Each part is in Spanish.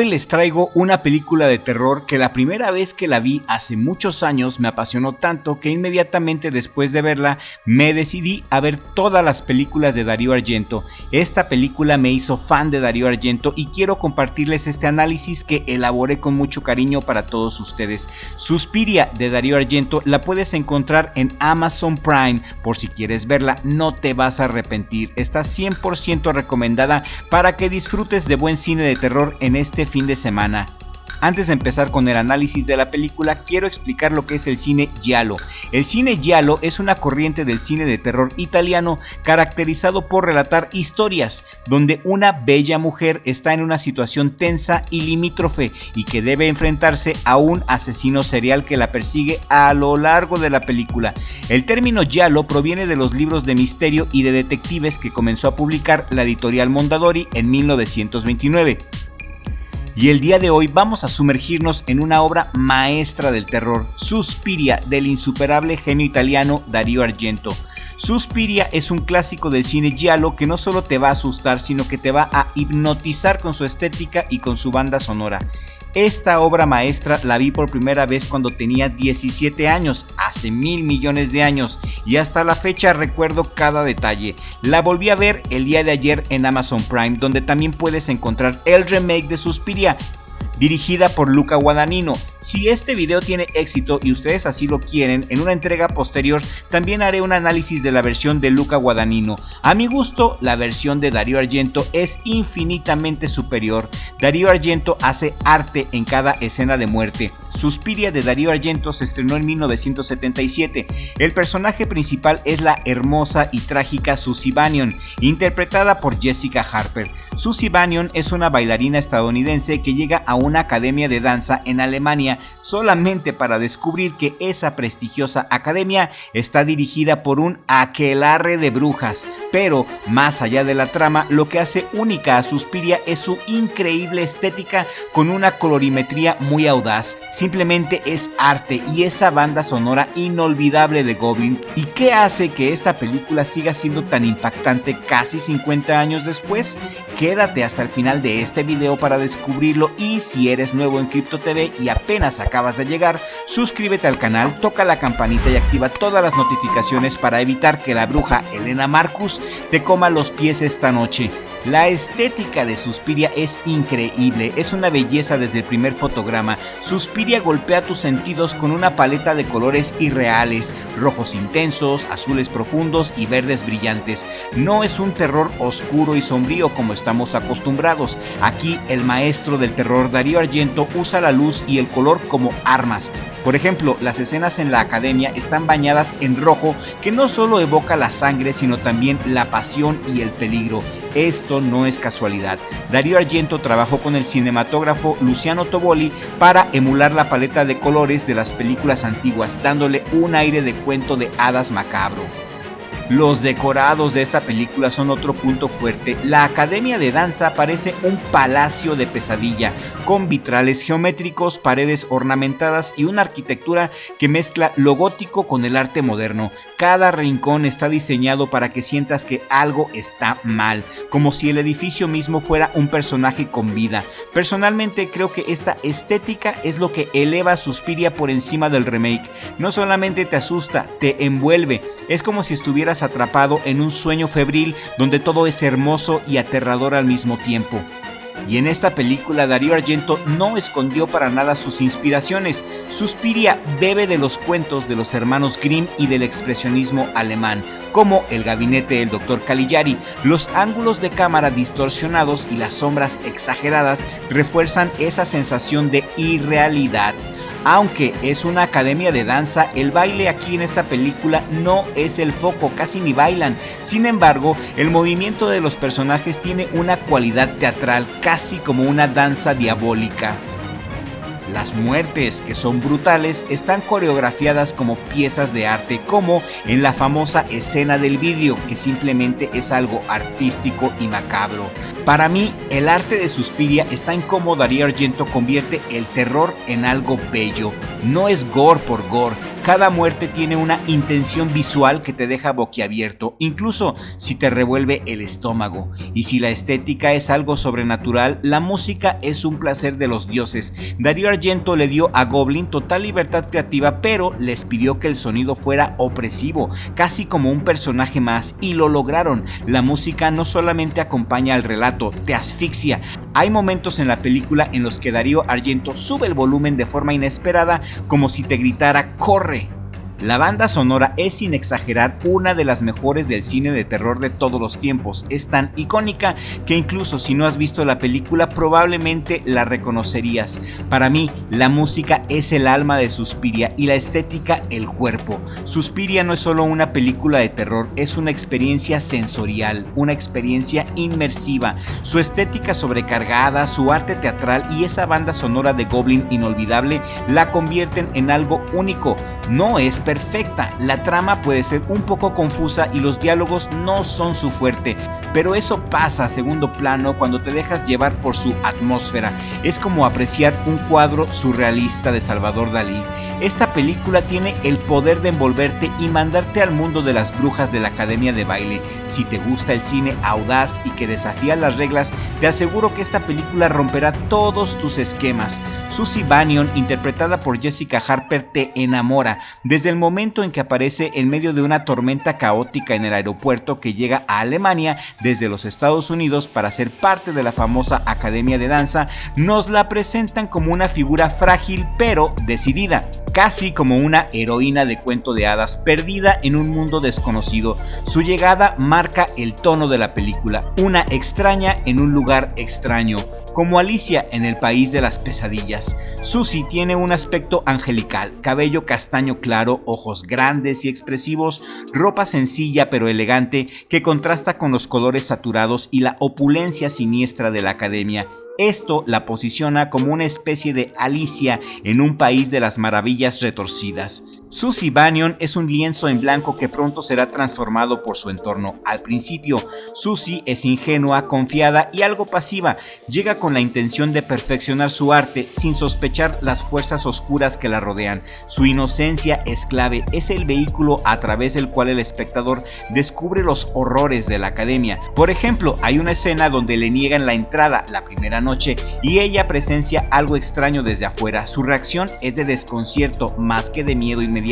Hoy les traigo una película de terror que la primera vez que la vi hace muchos años me apasionó tanto que inmediatamente después de verla me decidí a ver todas las películas de Dario Argento. Esta película me hizo fan de Dario Argento y quiero compartirles este análisis que elaboré con mucho cariño para todos ustedes. Suspiria de Dario Argento la puedes encontrar en Amazon Prime, por si quieres verla no te vas a arrepentir, está 100% recomendada para que disfrutes de buen cine de terror en este fin de semana. Antes de empezar con el análisis de la película, quiero explicar lo que es el cine giallo. El cine giallo es una corriente del cine de terror italiano caracterizado por relatar historias donde una bella mujer está en una situación tensa y limítrofe y que debe enfrentarse a un asesino serial que la persigue a lo largo de la película. El término giallo proviene de los libros de misterio y de detectives que comenzó a publicar la editorial Mondadori en 1929. Y el día de hoy vamos a sumergirnos en una obra maestra del terror, Suspiria, del insuperable genio italiano Dario Argento. Suspiria es un clásico del cine giallo que no solo te va a asustar, sino que te va a hipnotizar con su estética y con su banda sonora. Esta obra maestra la vi por primera vez cuando tenía 17 años, hace 1000 millones de años, y hasta la fecha recuerdo cada detalle. La volví a ver el día de ayer en Amazon Prime, donde también puedes encontrar el remake de Suspiria, dirigida por Luca Guadagnino. Si este video tiene éxito y ustedes así lo quieren, en una entrega posterior también haré un análisis de la versión de Luca Guadagnino. A mi gusto, la versión de Dario Argento es infinitamente superior. Dario Argento hace arte en cada escena de muerte. Suspiria de Dario Argento se estrenó en 1977. El personaje principal es la hermosa y trágica Susie Bannion, interpretada por Jessica Harper. Susie Bannion es una bailarina estadounidense que llega a una academia de danza en Alemania solamente para descubrir que esa prestigiosa academia está dirigida por un aquelarre de brujas. Pero más allá de la trama, lo que hace única a Suspiria es su increíble estética con una colorimetría muy audaz. Simplemente es arte y esa banda sonora inolvidable de Goblin. ¿Y qué hace que esta película siga siendo tan impactante casi 50 años después? Quédate hasta el final de este video para descubrirlo, y si eres nuevo en Crypto TV y apenas acabas de llegar, suscríbete al canal, toca la campanita y activa todas las notificaciones para evitar que la bruja Helena Marcus te coma los pies esta noche. La estética de Suspiria es increíble, es una belleza desde el primer fotograma. Suspiria golpea tus sentidos con una paleta de colores irreales, rojos intensos, azules profundos y verdes brillantes. No es un terror oscuro y sombrío como estamos acostumbrados. Aquí el maestro del terror Dario Argento usa la luz y el color como armas. Por ejemplo, las escenas en la academia están bañadas en rojo, que no solo evoca la sangre sino también la pasión y el peligro. Esto no es casualidad. Dario Argento trabajó con el cinematógrafo Luciano Toboli para emular la paleta de colores de las películas antiguas, dándole un aire de cuento de hadas macabro. Los decorados de esta película son otro punto fuerte. La academia de danza parece un palacio de pesadilla, con vitrales geométricos, paredes ornamentadas y una arquitectura que mezcla lo gótico con el arte moderno. Cada rincón está diseñado para que sientas que algo está mal, como si el edificio mismo fuera un personaje con vida. Personalmente creo que esta estética es lo que eleva a Suspiria por encima del remake. No solamente te asusta, te envuelve. Es como si estuvieras atrapado en un sueño febril donde todo es hermoso y aterrador al mismo tiempo. Y en esta película Dario Argento no escondió para nada sus inspiraciones. Suspiria bebe de los cuentos de los hermanos Grimm y del expresionismo alemán, como El gabinete del Dr. Caligari. Los ángulos de cámara distorsionados y las sombras exageradas refuerzan esa sensación de irrealidad. Aunque es una academia de danza, el baile aquí en esta película no es el foco, casi ni bailan. Sin embargo, el movimiento de los personajes tiene una cualidad teatral, casi como una danza diabólica. Las muertes, que son brutales, están coreografiadas como piezas de arte, como en la famosa escena del vidrio, que simplemente es algo artístico y macabro. Para mí, el arte de Suspiria está en cómo Dario Argento convierte el terror en algo bello. No es gore por gore, Cada muerte tiene una intención visual que te deja boquiabierto, incluso si te revuelve el estómago. Y si la estética es algo sobrenatural, la música es un placer de los dioses. Darío Argento le dio a Goblin total libertad creativa, pero les pidió que el sonido fuera opresivo, casi como un personaje más, y lo lograron. La música no solamente acompaña al relato, te asfixia. Hay momentos en la película en los que Darío Argento sube el volumen de forma inesperada, como si te gritara ¡corre! La banda sonora es, sin exagerar, una de las mejores del cine de terror de todos los tiempos. Es tan icónica que incluso si no has visto la película probablemente la reconocerías. Para mí, la música es el alma de Suspiria y la estética el cuerpo. Suspiria no es solo una película de terror, es una experiencia sensorial, una experiencia inmersiva. Su estética sobrecargada, su arte teatral y esa banda sonora de Goblin inolvidable la convierten en algo único. No es perfecta, la trama puede ser un poco confusa y los diálogos no son su fuerte, pero eso pasa a segundo plano cuando te dejas llevar por su atmósfera. Es como apreciar un cuadro surrealista de Salvador Dalí. Esta película tiene el poder de envolverte y mandarte al mundo de las brujas de la academia de baile. Si te gusta el cine audaz y que desafía las reglas, te aseguro que esta película romperá todos tus esquemas. Susie Bannion, interpretada por Jessica Harper, te enamora. Desde el momento en que aparece en medio de una tormenta caótica en el aeropuerto que llega a Alemania desde los Estados Unidos para ser parte de la famosa Academia de Danza, nos la presentan como una figura frágil pero decidida, casi como una heroína de cuento de hadas perdida en un mundo desconocido. Su llegada marca el tono de la película, una extraña en un lugar extraño, como Alicia en el país de las pesadillas. Susie tiene un aspecto angelical, cabello castaño claro, ojos grandes y expresivos, ropa sencilla pero elegante que contrasta con los colores saturados y la opulencia siniestra de la academia. Esto la posiciona como una especie de Alicia en un país de las maravillas retorcidas. Susie Bannion es un lienzo en blanco que pronto será transformado por su entorno. Al principio, Susie es ingenua, confiada y algo pasiva. Llega con la intención de perfeccionar su arte sin sospechar las fuerzas oscuras que la rodean. Su inocencia es clave, es el vehículo a través del cual el espectador descubre los horrores de la academia. Por ejemplo, hay una escena donde le niegan la entrada la primera noche y ella presencia algo extraño desde afuera. Su reacción es de desconcierto más que de miedo inmediato.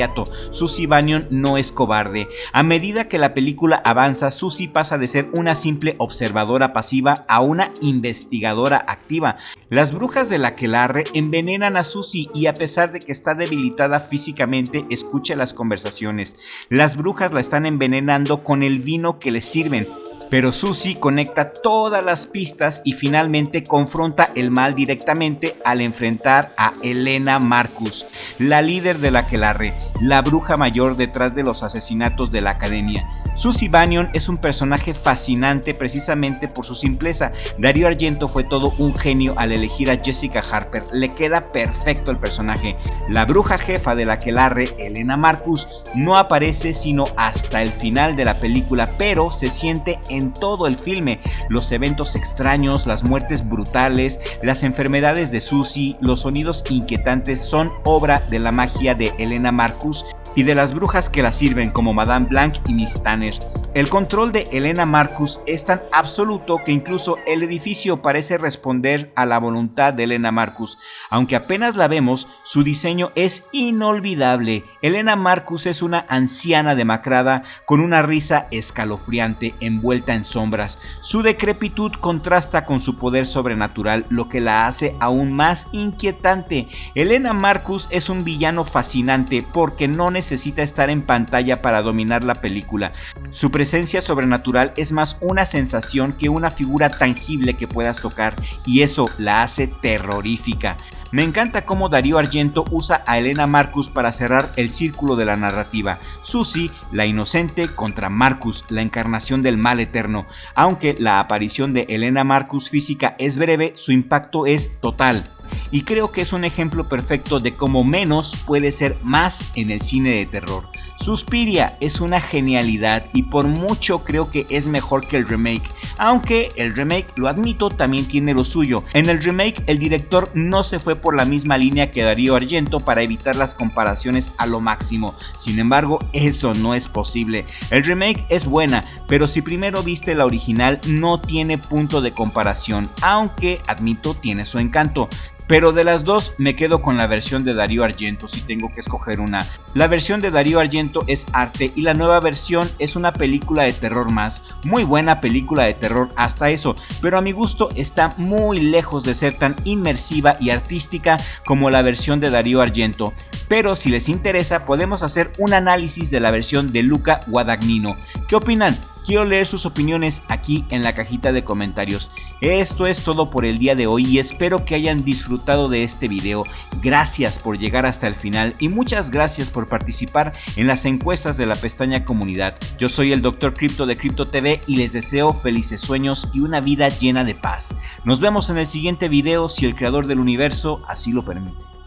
Susie Bannion no es cobarde. A medida que la película avanza, Susie pasa de ser una simple observadora pasiva a una investigadora activa. Las brujas del aquelarre envenenan a Susie y a pesar de que está debilitada físicamente, escucha las conversaciones. Las brujas la están envenenando con el vino que le sirven. Pero Susie conecta todas las pistas y finalmente confronta el mal directamente al enfrentar a Helena Marcus, la líder del aquelarre, la bruja mayor detrás de los asesinatos de la academia. Susie Bannion es un personaje fascinante precisamente por su simpleza. Darío Argento fue todo un genio al elegir a Jessica Harper, le queda perfecto el personaje. La bruja jefa del aquelarre, Helena Marcus, no aparece sino hasta el final de la película, pero se siente en todo el filme. Los eventos extraños, las muertes brutales, las enfermedades de Susie, los sonidos inquietantes son obra de la magia de Helena Marcus y de las brujas que la sirven como Madame Blanc y Miss Tanner. El control de Helena Marcus es tan absoluto que incluso el edificio parece responder a la voluntad de Helena Marcus. Aunque apenas la vemos, su diseño es inolvidable. Helena Marcus es una anciana demacrada con una risa escalofriante envuelta en sombras. Su decrepitud contrasta con su poder sobrenatural, lo que la hace aún más inquietante. Helena Marcus es un villano fascinante porque no necesita estar en pantalla para dominar la película. Su presencia sobrenatural es más una sensación que una figura tangible que puedas tocar, y eso la hace terrorífica. Me encanta cómo Darío Argento usa a Helena Marcus para cerrar el círculo de la narrativa. Susie, la inocente, contra Marcus, la encarnación del mal eterno. Aunque la aparición de Helena Marcus física es breve, su impacto es total. Y creo que es un ejemplo perfecto de cómo menos puede ser más en el cine de terror. Suspiria es una genialidad y por mucho creo que es mejor que el remake, aunque el remake, lo admito, también tiene lo suyo. En el remake el director no se fue por la misma línea que Darío Argento para evitar las comparaciones a lo máximo, sin embargo eso no es posible. El remake es buena, pero si primero viste la original no tiene punto de comparación, aunque admito tiene su encanto. Pero de las dos me quedo con la versión de Darío Argento si tengo que escoger una. La versión de Darío Argento es arte y la nueva versión es una película de terror más. Muy buena película de terror hasta eso, pero a mi gusto está muy lejos de ser tan inmersiva y artística como la versión de Darío Argento. Pero si les interesa podemos hacer un análisis de la versión de Luca Guadagnino. ¿Qué opinan? Quiero leer sus opiniones aquí en la cajita de comentarios. Esto es todo por el día de hoy y espero que hayan disfrutado de este video. Gracias por llegar hasta el final y muchas gracias por participar en las encuestas de la pestaña comunidad. Yo soy el Dr. Crypto de Crypto TV y les deseo felices sueños y una vida llena de paz. Nos vemos en el siguiente video si el creador del universo así lo permite.